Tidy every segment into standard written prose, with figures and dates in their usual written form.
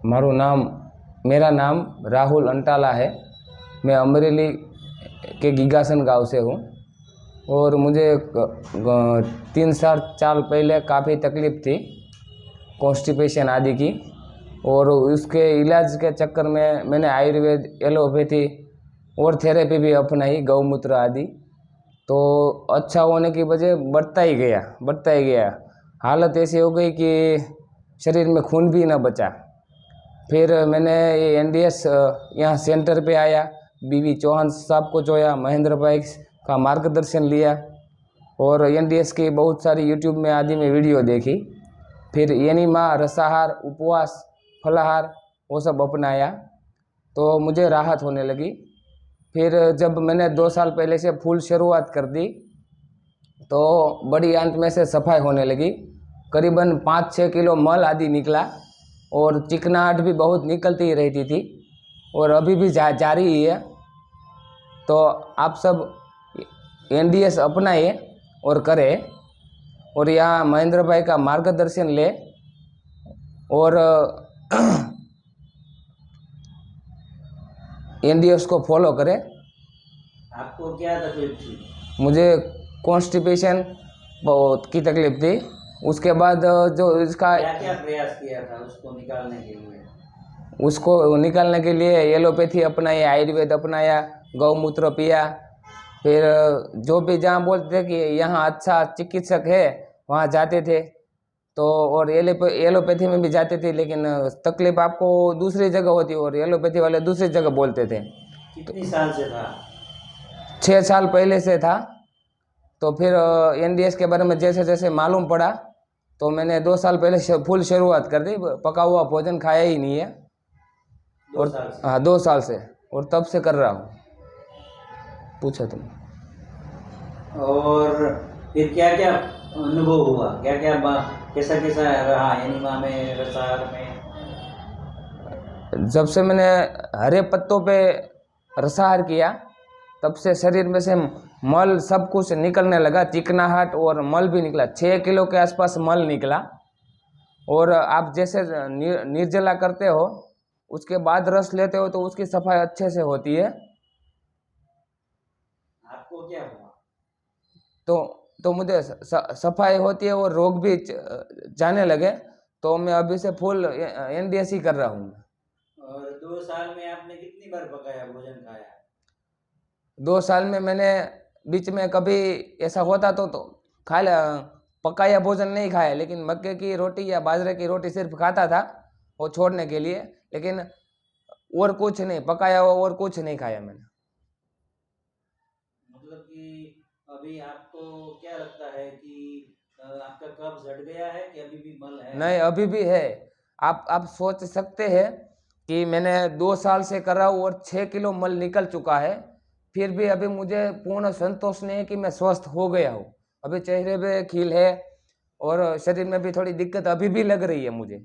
मारू नाम मेरा नाम राहुल अंटाला है। मैं अमरेली के गीगासन गांव से हूँ और मुझे 3 4 साल पहले काफ़ी तकलीफ़ थी कॉन्स्टिपेशन आदि की, और उसके इलाज के चक्कर में मैंने आयुर्वेद, एलोपैथी और थेरेपी भी अपनाई, गौमूत्र आदि। तो अच्छा होने की वजह बढ़ता ही गया। हालत ऐसी हो गई कि शरीर में खून भी न बचा। फिर मैंने ये एनडीएस यहाँ सेंटर पे आया, बीवी चौहान साहब को जोया, महेंद्र भाई का मार्गदर्शन लिया और एनडीएस की बहुत सारी यूट्यूब में आदि में वीडियो देखी। फिर एनिमा, रसाहार, उपवास, फलाहार वो सब अपनाया तो मुझे राहत होने लगी। फिर जब मैंने 2 साल पहले से फुल शुरुआत कर दी तो बड़ी आंत में से सफाई होने लगी। करीबन 5 6 किलो मल आदि निकला और चिकनाहट भी बहुत निकलती ही रहती थी और अभी भी जारी ही है। तो आप सब एनडीएस अपनाइए और करें और यहाँ महेंद्र भाई का मार्गदर्शन ले और एनडीएस को फॉलो करें। आपको क्या तकलीफ थी? मुझे कॉन्स्टिपेशन बहुत की तकलीफ थी। उसके बाद जो इसका क्या क्या प्रयास किया था उसको निकालने के लिए? उसको निकालने के लिए एलोपैथी अपनाई, आयुर्वेद अपनाया, गौमूत्र पिया। फिर जो भी जहाँ बोलते थे कि यहाँ अच्छा चिकित्सक है वहाँ जाते थे, तो और एलोपैथी में भी जाते थे, लेकिन तकलीफ आपको दूसरी जगह होती और एलोपैथी वाले दूसरी जगह बोलते थे। कितनी साल से था? 6 साल पहले से था। तो फिर एनडीएस के बारे में जैसे जैसे मालूम पड़ा तो मैंने 2 साल पहले फुल शुरुआत कर दी। पका हुआ भोजन खाया ही नहीं है। 2 साल से? हाँ, 2 साल से, और तब से कर रहा हूँ। पूछा तुम। और फिर क्या क्या अनुभव हुआ, क्या क्या कैसा कैसा रहा एनिमा में, रसायन में? जब से मैंने हरे पत्तों पे रसाहार किया तब से शरीर में से मल सब कुछ निकलने लगा, चिकनाहट और मल भी निकला। 6 किलो के आसपास मल निकला। और आप जैसे निर्जला करते हो उसके बाद रस लेते हो तो उसकी सफाई अच्छे से होती है। आपको क्या हुआ? तो मुझे सफाई होती है और रोग भी जाने लगे। तो मैं अभी से फुल एनडीएस ही कर रहा हूँ। और 2 साल में आपने कितनी बार पकाया भोजन खाया? 2 साल में मैंने बीच में कभी ऐसा होता तो खा लिया, पकाया भोजन नहीं खाया, लेकिन मक्के की रोटी या बाजरे की रोटी सिर्फ खाता था वो छोड़ने के लिए, लेकिन और कुछ नहीं पकाया हुआ और कुछ नहीं खाया मैंने। मतलब कि अभी आपको क्या लगता है कि आपका कब्ज हट गया है कि अभी भी मल है? नहीं, अभी भी है। आप सोच सकते हैं कि मैंने 2 साल से कर रहा हूँ और 6 किलो मल निकल चुका है, फिर भी अभी मुझे पूर्ण संतोष नहीं है कि मैं स्वस्थ हो गया हूँ। अभी चेहरे पे खिल है और शरीर में भी थोड़ी दिक्कत अभी भी लग रही है मुझे,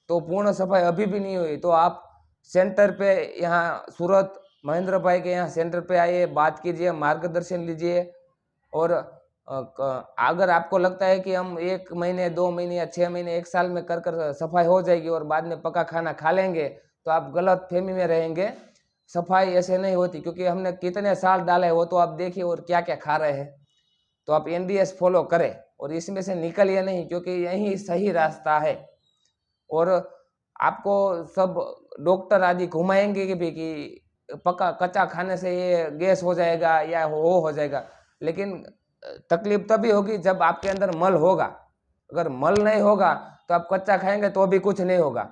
तो पूर्ण सफाई अभी भी नहीं हुई। तो आप सेंटर पे यहाँ सूरत महेंद्र भाई के यहाँ सेंटर पे आइए, बात कीजिए, मार्गदर्शन लीजिए। और अगर आपको लगता है कि हम 1 महीने 2 महीने या 6 महीने 1 साल में कर कर सफाई हो जाएगी और बाद में पका खाना खा लेंगे, तो आप गलत फहमी में रहेंगे। सफाई ऐसे नहीं होती, क्योंकि हमने कितने साल डाले वो तो आप देखिए और क्या क्या खा रहे हैं। तो आप एनडीएस फॉलो करें और इसमें से निकलिए नहीं, क्योंकि यही सही रास्ता है। और आपको सब डॉक्टर आदि घुमाएंगे कि भी कि पका कच्चा खाने से ये गैस हो जाएगा या वो हो जाएगा, लेकिन तकलीफ तभी होगी जब आपके अंदर मल होगा। अगर मल नहीं होगा तो आप कच्चा खाएंगे तो भी कुछ नहीं होगा।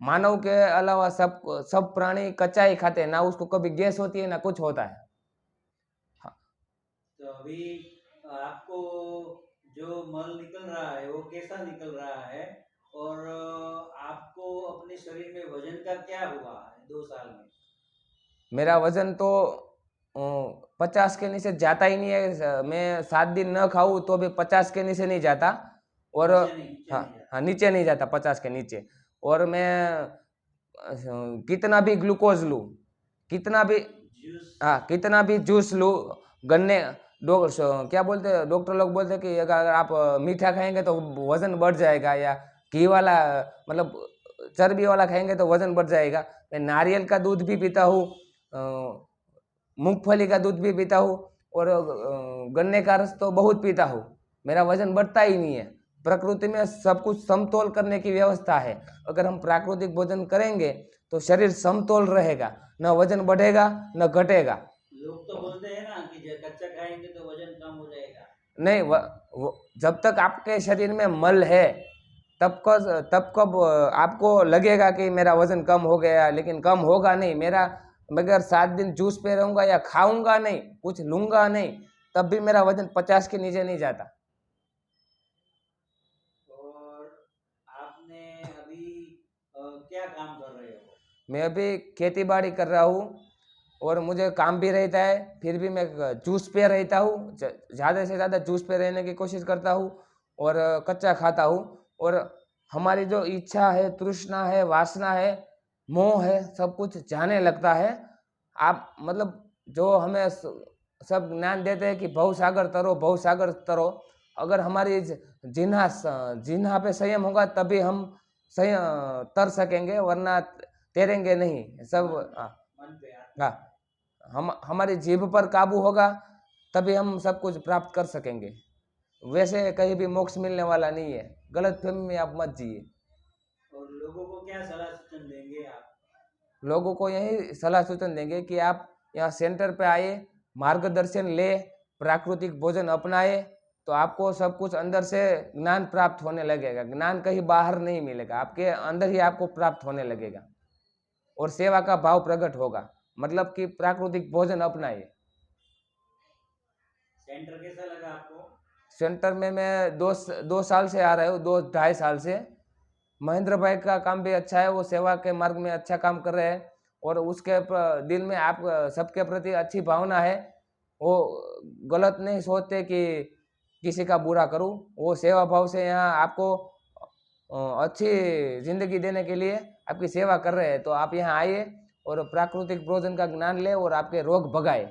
मानव के अलावा सब सब प्राणी कच्चा ही खाते हैं, ना उसको कभी गैस होती है ना कुछ होता है। तो अभी आपको जो मल निकल रहा है वो कैसा निकल रहा है? और आपको अपने शरीर में वजन का क्या हुआ है 2 साल में? मेरा वजन तो 50 के नीचे जाता ही नहीं है। मैं 7 दिन न खाऊं तो भी 50 के नीचे नहीं जाता। और नीचे हाँ नहीं जाता? हाँ, नीचे नहीं जाता 50 के नीचे। और मैं कितना भी ग्लूकोज लूँ, कितना भी, जूस? हाँ, कितना भी जूस लूँ, गन्ने क्या बोलते हैं डॉक्टर लोग बोलते हैं कि अगर आप मीठा खाएंगे तो वजन बढ़ जाएगा, या घी वाला, मतलब चर्बी वाला खाएंगे तो वजन बढ़ जाएगा। मैं नारियल का दूध भी पीता हूँ, मूंगफली का दूध भी पीता हूँ और गन्ने का रस तो बहुत पीता हूँ। मेरा वजन बढ़ता ही नहीं है। प्रकृति में सब कुछ समतोल करने की व्यवस्था है। अगर हम प्राकृतिक भोजन करेंगे तो शरीर समतोल रहेगा, न वजन बढ़ेगा न घटेगा। लोग तो बोलते हैं ना कि कच्चा खाएंगे तो वजन कम हो जाएगा। नहीं, जब तक आपके शरीर में मल है तब कब आपको लगेगा कि मेरा वजन कम हो गया, लेकिन कम होगा नहीं। मैं अगर 7 दिन जूस पे रहूंगा या खाऊंगा नहीं, कुछ लूंगा नहीं, तब भी मेरा वजन 50 के नीचे नहीं जाता। और आपने अभी क्या काम कर रहे हो? मैं अभी खेती बाड़ी कर रहा हूँ और मुझे काम भी रहता है, फिर भी मैं जूस पे रहता हूँ। ज़्यादा से ज़्यादा जूस पे रहने की कोशिश करता हूँ और कच्चा खाता हूँ। और हमारी जो इच्छा है, तृष्णा है, वासना है, मोह है, सब कुछ जाने लगता है। आप मतलब जो हमें सब ज्ञान देते हैं कि भवसागर तरो, भवसागर तरो। अगर हमारी जिन्हा पे संयम होगा तभी हम तर सकेंगे, वरना तैरेंगे नहीं सब। मन पे हाँ, हमारी जीभ पर काबू होगा तभी हम सब कुछ प्राप्त कर सकेंगे। वैसे कहीं भी मोक्ष मिलने वाला नहीं है। गलत फहमी में आप मत जिए। और लोगों को क्या सलाह सूचन देंगे आप? लोगों को यही सलाह सूचन देंगे कि आप यहाँ सेंटर पे आए, मार्गदर्शन ले, प्राकृतिक भोजन अपनाए, तो आपको सब कुछ अंदर से ज्ञान प्राप्त होने लगेगा। ज्ञान कहीं बाहर नहीं मिलेगा, आपके अंदर ही आपको प्राप्त होने लगेगा और सेवा का भाव प्रकट होगा। मतलब कि प्राकृतिक भोजन अपनाइए। सेंटर कैसा लगा आपको? सेंटर में मैं 2 साल से आ रहा हूँ, 2 ढाई साल से। महेंद्र भाई का काम भी अच्छा है, वो सेवा के मार्ग में अच्छा काम कर रहे हैं और उसके दिल में आप सबके प्रति अच्छी भावना है। वो गलत नहीं सोचते कि किसी का बुरा करूं। वो सेवा भाव से यहाँ आपको अच्छी जिंदगी देने के लिए आपकी सेवा कर रहे हैं। तो आप यहाँ आइए और प्राकृतिक भोजन का ज्ञान ले और आपके रोग भगाए।